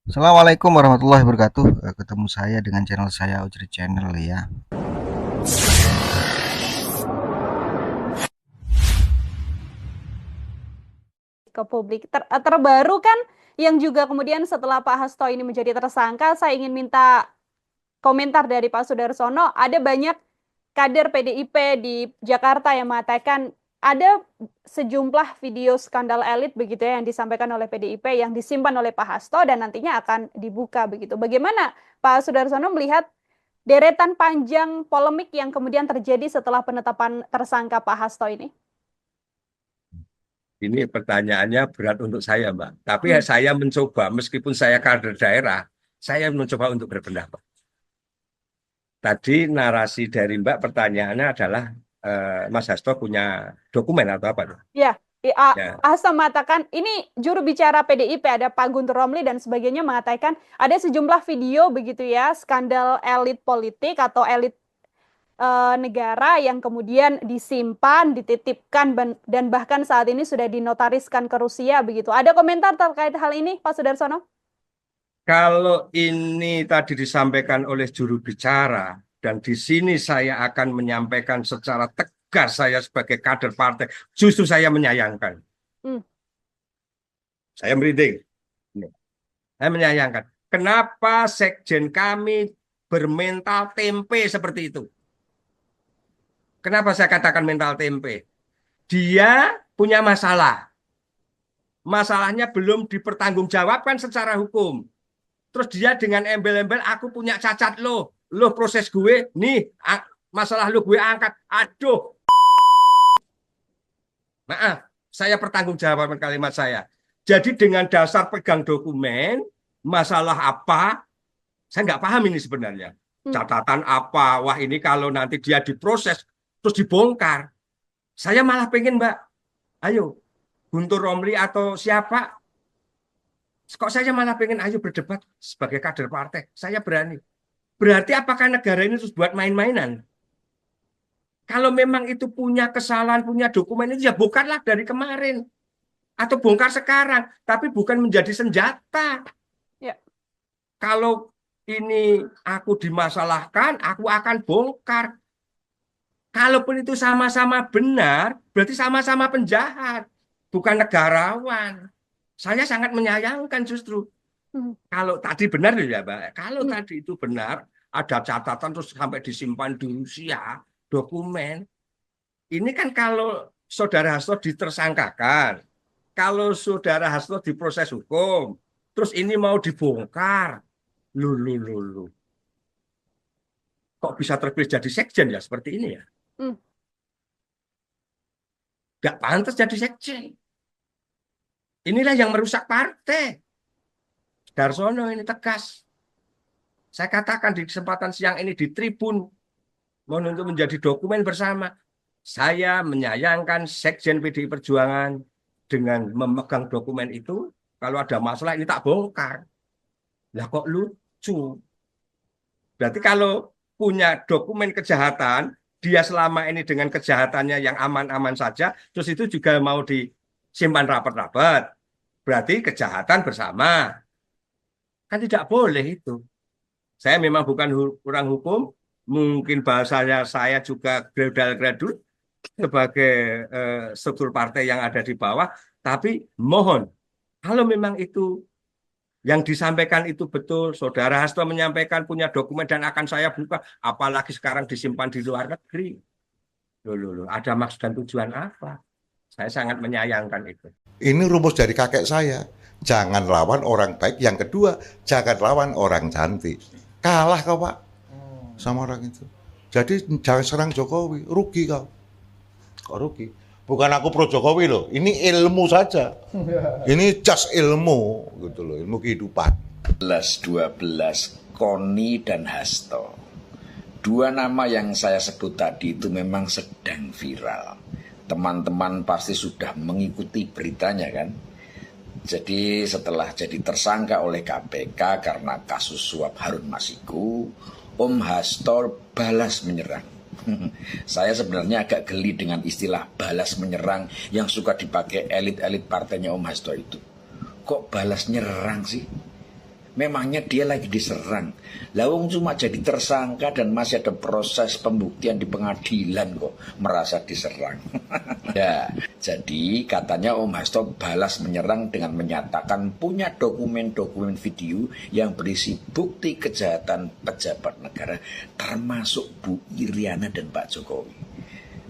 Assalamualaikum warahmatullahi wabarakatuh. Ketemu saya dengan channel saya Ujri Channel ya. Ke publik. Terbaru kan yang juga kemudian setelah Pak Hasto ini menjadi tersangka, saya ingin minta komentar dari Pak Sudarsono. Ada banyak kader PDIP di Jakarta yang mengatakan ada sejumlah video skandal elit begitu ya yang disampaikan oleh PDIP yang disimpan oleh Pak Hasto dan nantinya akan dibuka begitu. Bagaimana Pak Sudarsono melihat deretan panjang polemik yang kemudian terjadi setelah penetapan tersangka Pak Hasto ini? Ini pertanyaannya berat untuk saya, Mbak. Tapi Hmm. saya mencoba, meskipun saya kader daerah, saya mencoba untuk berpendapat. Tadi narasi dari Mbak pertanyaannya adalah Mas Hasto punya dokumen atau apa tuh? Ya, Ya, Hasto mengatakan ini juru bicara PDIP ada Pak Guntur Romli dan sebagainya mengatakan ada sejumlah video begitu ya skandal elit politik atau elit negara yang kemudian disimpan, dititipkan dan bahkan saat ini sudah dinotariskan ke Rusia begitu. Ada komentar terkait hal ini, Pak Sudarsono? kalau ini tadi disampaikan oleh juru bicara, dan di sini saya akan menyampaikan secara tegas saya sebagai kader partai, justru saya menyayangkan. Hmm. Saya merinding. Saya menyayangkan. Kenapa sekjen kami bermental tempe seperti itu? Kenapa saya katakan mental tempe? Dia punya masalah. Masalahnya belum dipertanggungjawabkan secara hukum. Terus dia dengan embel-embel, aku punya cacat lo. Lo proses gue, nih masalah lo gue angkat. Aduh, maaf, saya pertanggungjawabkan kalimat saya. Jadi dengan dasar pegang dokumen, masalah apa, saya nggak paham ini sebenarnya. Hmm. Catatan apa, wah ini kalau nanti dia diproses, terus dibongkar. Saya malah pengen, Mbak, ayo, Guntur Romli atau siapa, kok saya malah pengen ayo berdebat sebagai kader partai. Saya berani. Berarti apakah negara ini terus buat main-mainan? Kalau memang itu punya kesalahan, punya dokumen itu ya bongkarlah dari kemarin. Atau bongkar sekarang. Tapi bukan menjadi senjata. Ya. Kalau ini aku dimasalahkan, aku akan bongkar. Kalaupun itu sama-sama benar, berarti sama-sama penjahat. Bukan negarawan. Saya sangat menyayangkan justru. Hmm. Kalau tadi benar ya, Mbak. Kalau Hmm. tadi itu benar, ada catatan terus sampai disimpan di Rusia, dokumen. Ini kan kalau Saudara Hasto ditersangkakan, kalau Saudara Hasto diproses hukum, terus ini mau dibongkar. Lu. Kok bisa terpilih jadi sekjen ya seperti ini ya? Hmm. Gak pantas jadi sekjen. Inilah yang merusak partai. Darsono ini tegas. Saya katakan di kesempatan siang ini di Tribun, mohon untuk menjadi dokumen bersama. Saya menyayangkan Sekjen PDI Perjuangan dengan memegang dokumen itu. Kalau ada masalah ini tak bongkar. Lah kok lucu. Berarti kalau punya dokumen kejahatan, dia selama ini dengan kejahatannya yang aman-aman saja, terus itu juga mau disimpan rapat-rapat. Berarti kejahatan bersama. Kan tidak boleh itu. Saya memang bukan orang hukum, mungkin bahasanya saya juga gradal-gradul sebagai struktur partai yang ada di bawah, tapi mohon, kalau memang itu yang disampaikan itu betul, Saudara Hasto menyampaikan punya dokumen dan akan saya buka, apalagi sekarang disimpan di luar negeri. Loh, ada maksud dan tujuan apa? Saya sangat menyayangkan itu. Ini rumus dari kakek saya. Jangan lawan orang baik. Yang kedua, jangan lawan orang cantik. Kalah kau, Pak, sama orang itu. Jadi jangan serang Jokowi. Rugi kau. Kok rugi? Bukan aku pro Jokowi loh. Ini ilmu saja. Ini just ilmu gitu loh, ilmu kehidupan. 12 Koni dan Hasto. Dua nama yang saya sebut tadi itu memang sedang viral. Teman-teman pasti sudah mengikuti beritanya kan. Jadi setelah jadi tersangka oleh KPK karena kasus suap Harun Masiku, Om Hasto balas menyerang. Saya sebenarnya agak geli dengan istilah balas menyerang yang suka dipakai elit-elit partainya Om Hasto itu. Kok balas nyerang sih? Memangnya dia lagi diserang. Lawang cuma jadi tersangka dan masih ada proses pembuktian di pengadilan kok merasa diserang. Ya, jadi katanya Om Hasto balas menyerang dengan menyatakan punya dokumen-dokumen video yang berisi bukti kejahatan pejabat negara termasuk Bu Iriana dan Pak Jokowi.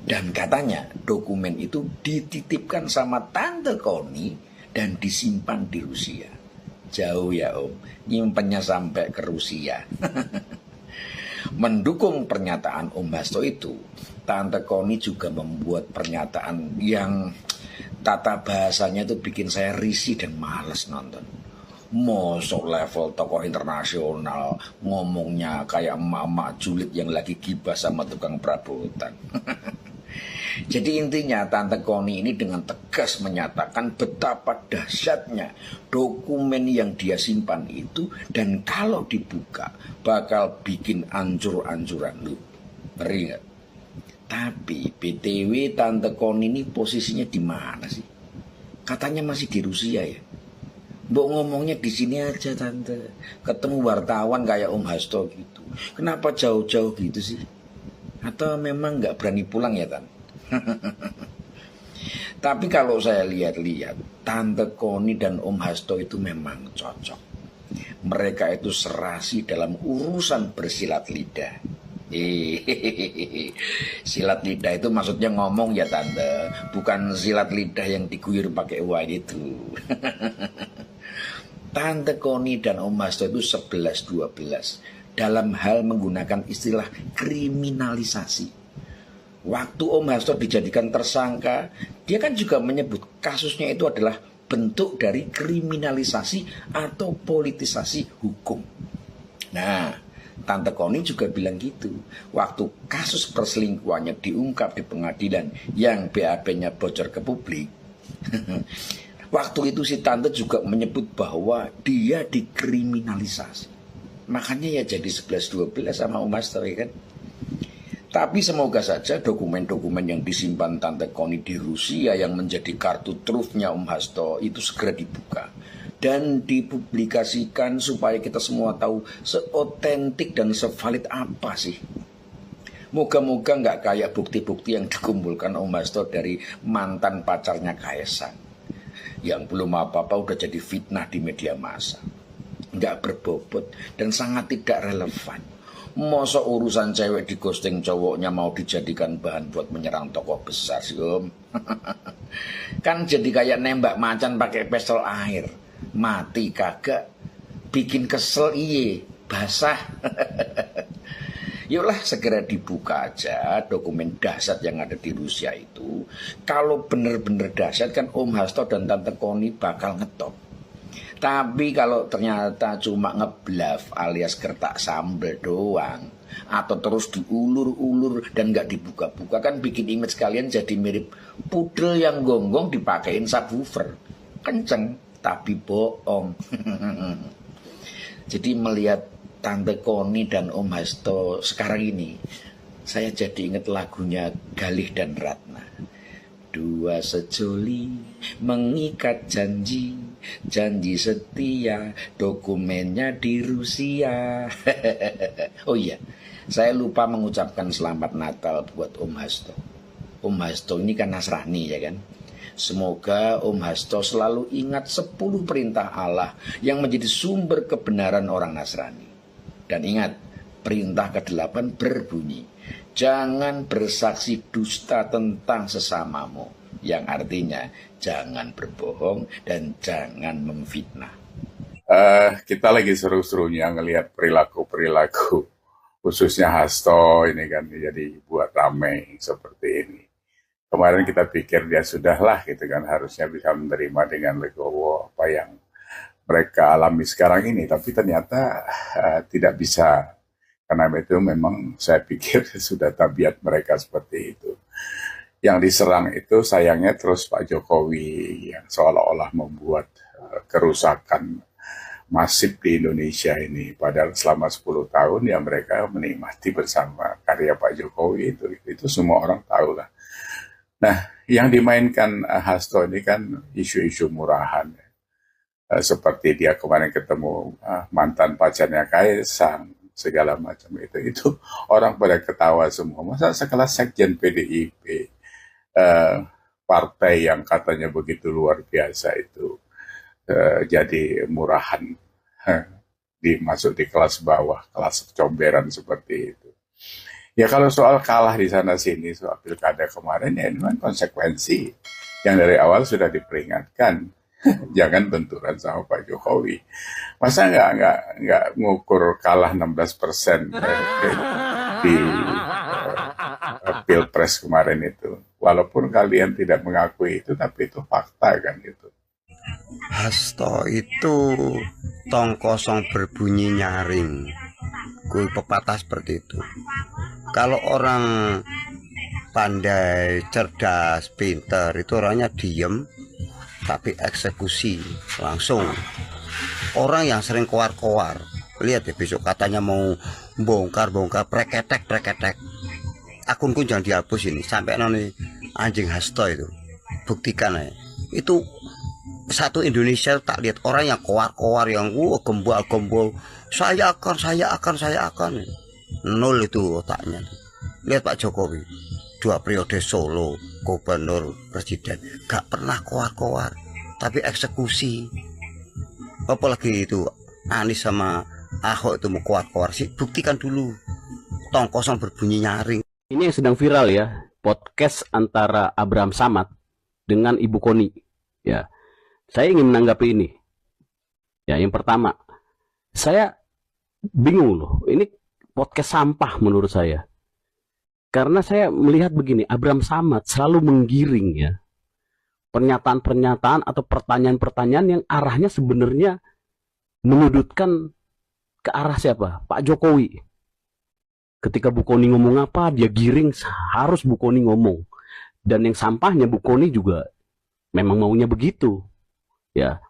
Dan katanya dokumen itu dititipkan sama Tante Koni dan disimpan di Rusia. Jauh ya Om, nyimpennya sampai ke Rusia. Mendukung pernyataan Om Hasto itu, Tante Koni juga membuat pernyataan yang tata bahasanya itu bikin saya risih dan males nonton. Mosok level tokoh internasional ngomongnya kayak emak-emak julid yang lagi gibah sama tukang perabotan. Jadi intinya Tante Koni ini dengan tegas menyatakan betapa dahsyatnya dokumen yang dia simpan itu, dan kalau dibuka bakal bikin ancur-ancuran. Lu ngeri nggak? Tapi BTW Tante Koni ini posisinya di mana sih? Katanya masih di Rusia ya. Mbok ngomongnya di sini aja Tante. Ketemu wartawan kayak Om Hasto gitu. Kenapa jauh-jauh gitu sih? Atau memang nggak berani pulang ya Tante? Tapi kalau saya lihat-lihat, Tante Koni dan Om Hasto itu memang cocok. Mereka itu serasi dalam urusan bersilat lidah. Silat lidah itu maksudnya ngomong ya Tante, bukan silat lidah yang diguyur pakai uang itu. Tante Koni dan Om Hasto itu 11-12 dalam hal menggunakan istilah kriminalisasi. Waktu Om Hasto dijadikan tersangka, dia kan juga menyebut kasusnya itu adalah bentuk dari kriminalisasi atau politisasi hukum. Nah, Tante Koni juga bilang gitu. Waktu kasus perselingkuhannya diungkap di pengadilan yang BAP-nya bocor ke publik, waktu itu si Tante juga menyebut bahwa dia dikriminalisasi. Makanya ya jadi 11-12 sama Om Hasto ya kan. Tapi semoga saja dokumen-dokumen yang disimpan Tante Koni di Rusia yang menjadi kartu trufnya Om Hasto itu segera dibuka dan dipublikasikan supaya kita semua tahu seotentik dan sevalid apa sih. Moga-moga nggak kayak bukti-bukti yang dikumpulkan Om Hasto dari mantan pacarnya Kaesang, yang belum apa-apa udah jadi fitnah di media massa, nggak berbobot dan sangat tidak relevan. Masa urusan cewek di ghosting cowoknya mau dijadikan bahan buat menyerang tokoh besar sih Om. Kan jadi kayak nembak macan pakai pistol air. Mati kagak, bikin kesel iye, basah. Yuklah segera dibuka aja dokumen dahsyat yang ada di Rusia itu. Kalau bener-bener dahsyat kan Om Hasto dan Tante Koni bakal ngetop. Tapi kalau ternyata cuma ngeblaf alias gertak sambel doang, atau terus diulur-ulur dan nggak dibuka-buka, kan bikin image kalian jadi mirip pudel yang gonggong dipakein subwoofer. Kenceng tapi bohong. Jadi melihat Tante Koni dan Om Hasto sekarang ini, saya jadi ingat lagunya Galih dan Ratna. Dua sejoli mengikat janji, janji setia, dokumennya di Rusia. Oh iya, saya lupa mengucapkan selamat Natal buat Om Hasto. Om Hasto ini kan Nasrani ya kan. Semoga Om Hasto selalu ingat 10 perintah Allah yang menjadi sumber kebenaran orang Nasrani. Dan ingat, perintah ke-8 berbunyi, jangan bersaksi dusta tentang sesamamu, yang artinya jangan berbohong dan jangan memfitnah. Kita lagi seru-serunya ngelihat perilaku-perilaku khususnya Hasto ini kan jadi buat rame seperti ini. Kemarin kita pikir dia sudahlah gitu kan, harusnya bisa menerima dengan legowo apa yang mereka alami sekarang ini, tapi ternyata tidak bisa. Karena itu memang saya pikir sudah tabiat mereka seperti itu. Yang diserang itu sayangnya terus Pak Jokowi yang seolah-olah membuat kerusakan masif di Indonesia ini. Padahal selama 10 tahun ya mereka menikmati bersama karya Pak Jokowi itu semua orang tahu lah. Nah, yang dimainkan Hasto ini kan isu-isu murahan. seperti dia kemarin ketemu mantan pacarnya Kaisang, segala macam itu orang pada ketawa semua. Masa sekelas sekjen PDIP, partai yang katanya begitu luar biasa itu jadi murahan, dimasuk di kelas bawah, kelas comberan seperti itu. Ya kalau soal kalah di sana sini soal pilkada kemarin, ya ini kan konsekuensi yang dari awal sudah diperingatkan. Jangan benturan sama Pak Jokowi. Masa nggak ngukur kalah 16% di Pilpres kemarin itu. Walaupun kalian tidak mengakui itu, tapi itu fakta kan itu. Hasto itu tong kosong berbunyi nyaring. Kui pepatah seperti itu. Kalau orang pandai, cerdas, pinter, itu orangnya diem tapi eksekusi langsung. Orang yang sering koar-koar, lihat ya besok katanya mau bongkar preketek. Akunku jangan dihapus ini sampai noni anjing Hasto itu. Buktikan ya. Itu satu Indonesia tak lihat orang yang koar-koar yang gembul. Saya akan. Nol itu otaknya. Lihat Pak Jokowi. 2 periode Solo, gubernur, presiden, gak pernah koar-koar, tapi eksekusi. Apalagi itu Anies sama Ahok itu mau koar-koar sih, buktikan dulu. Tong kosong berbunyi nyaring. Ini yang sedang viral ya, podcast antara Abraham Samad dengan Ibu Koni. Ya, saya ingin menanggapi ini. Ya, yang pertama, saya bingung loh. Ini podcast sampah menurut saya. Karena saya melihat begini, Abraham Samad selalu menggiring ya pernyataan-pernyataan atau pertanyaan-pertanyaan yang arahnya sebenarnya menyudutkan ke arah siapa? Pak Jokowi. Ketika Bu Koni ngomong apa, dia giring harus Bu Koni ngomong. Dan yang sampahnya Bu Koni juga memang maunya begitu. Ya.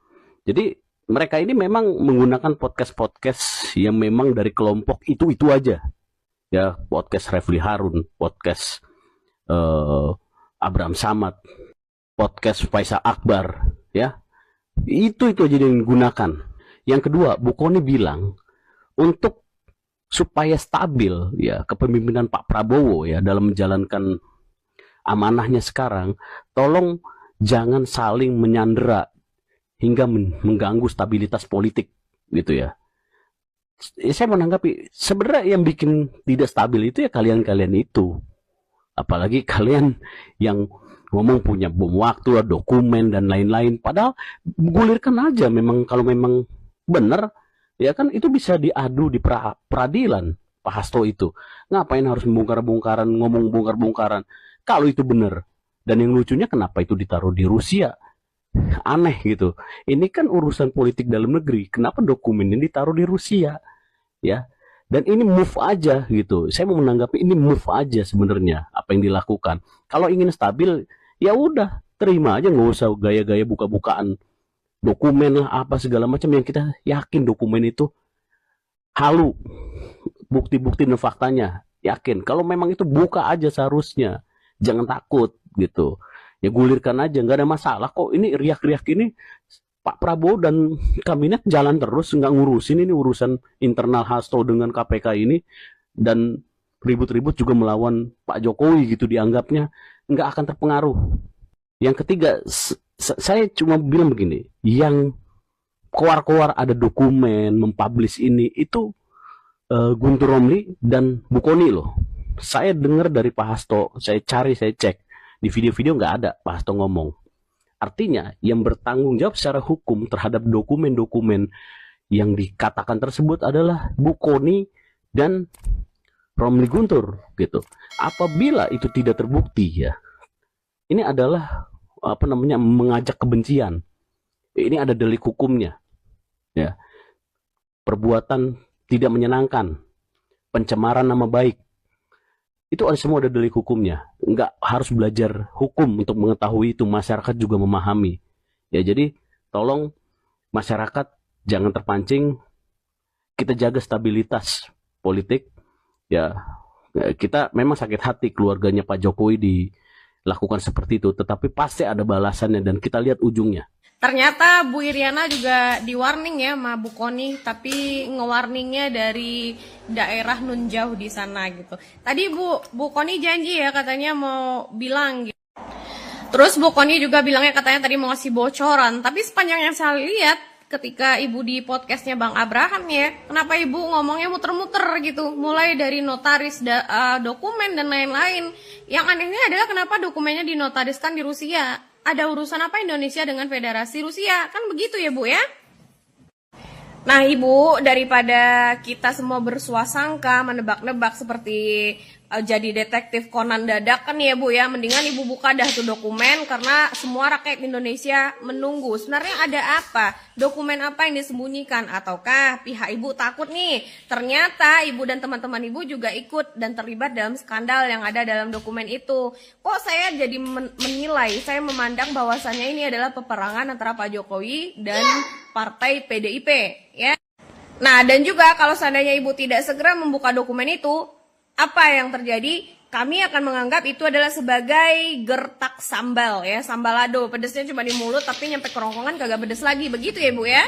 Jadi mereka ini memang menggunakan podcast-podcast yang memang dari kelompok itu aja. Ya, podcast Refli Harun, podcast Abraham Samad, podcast Faisal Akbar, ya. Itu aja yang digunakan. Yang kedua, Bu Koni bilang untuk supaya stabil ya kepemimpinan Pak Prabowo ya dalam menjalankan amanahnya sekarang, tolong jangan saling menyandera hingga mengganggu stabilitas politik gitu ya. Saya menanggapi sebenarnya yang bikin tidak stabil itu ya kalian-kalian itu, apalagi kalian yang ngomong punya bom waktu, dokumen dan lain-lain. Padahal gulirkan aja, memang kalau memang benar ya kan itu bisa diadu di peradilan. Pak Hasto itu ngapain harus membongkar-bongkaran, ngomong bongkar-bongkaran kalau itu benar. Dan yang lucunya kenapa itu ditaruh di Rusia? Aneh gitu. Ini kan urusan politik dalam negeri. Kenapa dokumen ini ditaruh di Rusia? Ya, dan ini move aja gitu. Saya mau menanggapi ini move aja sebenarnya apa yang dilakukan. Kalau ingin stabil, ya udah terima aja, nggak usah gaya-gaya buka-bukaan dokumen lah apa segala macam yang kita yakin dokumen itu halu, bukti-bukti dan faktanya yakin. Kalau memang itu buka aja seharusnya, jangan takut gitu. Ya gulirkan aja, nggak ada masalah kok. Ini riak-riak ini. Pak Prabowo dan kabinet jalan terus, nggak ngurusin ini urusan internal Hasto dengan KPK ini, dan ribut-ribut juga melawan Pak Jokowi gitu dianggapnya, nggak akan terpengaruh. Yang ketiga, saya cuma bilang begini, yang koar-koar ada dokumen, mempublish ini, itu Guntur Romli dan Bu Koni loh. Saya dengar dari Pak Hasto, saya cari, saya cek, di video-video nggak ada Pak Hasto ngomong. Artinya yang bertanggung jawab secara hukum terhadap dokumen-dokumen yang dikatakan tersebut adalah Bu Koni dan Romli Guntur gitu. Apabila itu tidak terbukti ya, ini adalah apa namanya mengajak kebencian. Ini ada delik hukumnya. Ya. Perbuatan tidak menyenangkan, pencemaran nama baik. Itu semua ada delik hukumnya. Nggak harus belajar hukum untuk mengetahui itu. Masyarakat juga memahami. Ya, jadi tolong masyarakat jangan terpancing. Kita jaga stabilitas politik. Ya, kita memang sakit hati keluarganya Pak Jokowi dilakukan seperti itu. Tetapi pasti ada balasannya dan kita lihat ujungnya. Ternyata Bu Iriana juga di-warning ya sama Bu Koni, tapi nge-warningnya dari daerah nun jauh di sana gitu. Tadi Bu Koni janji ya katanya mau bilang gitu. Terus Bu Koni juga bilangnya katanya tadi mau ngasih bocoran, tapi sepanjang yang saya lihat ketika Ibu di podcastnya Bang Abraham ya, kenapa Ibu ngomongnya muter-muter gitu, mulai dari notaris, dokumen dan lain-lain. Yang anehnya adalah kenapa dokumennya dinotariskan di Rusia. Ada urusan apa Indonesia dengan Federasi Rusia? Kan begitu ya Bu ya? Nah Ibu, daripada kita semua bersuasangka, menebak-nebak seperti jadi detektif Conan dadakan ya Bu ya, mendingan Ibu buka dah tuh dokumen karena semua rakyat Indonesia menunggu. Sebenarnya ada apa? Dokumen apa yang disembunyikan? Ataukah pihak Ibu takut nih? Ternyata Ibu dan teman-teman Ibu juga ikut dan terlibat dalam skandal yang ada dalam dokumen itu. Kok saya jadi menilai, saya memandang bahwasannya ini adalah peperangan antara Pak Jokowi dan Partai PDIP ya. Nah, dan juga kalau seandainya Ibu tidak segera membuka dokumen itu, apa yang terjadi? Kami akan menganggap itu adalah sebagai gertak sambal ya, sambalado. Pedesnya cuma di mulut tapi nyampe kerongkongan kagak pedes lagi. Begitu ya Bu ya?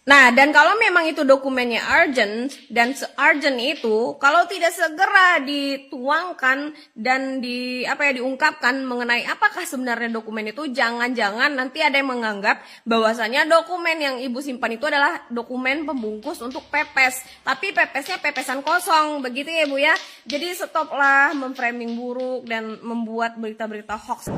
Nah, dan kalau memang itu dokumennya urgent dan se-urgent itu, kalau tidak segera dituangkan dan diungkapkan mengenai apakah sebenarnya dokumen itu, jangan-jangan nanti ada yang menganggap bahwasanya dokumen yang Ibu simpan itu adalah dokumen pembungkus untuk pepes. Tapi pepesnya pepesan kosong, begitu ya Bu ya? Jadi stoplah memframing buruk dan membuat berita-berita hoax.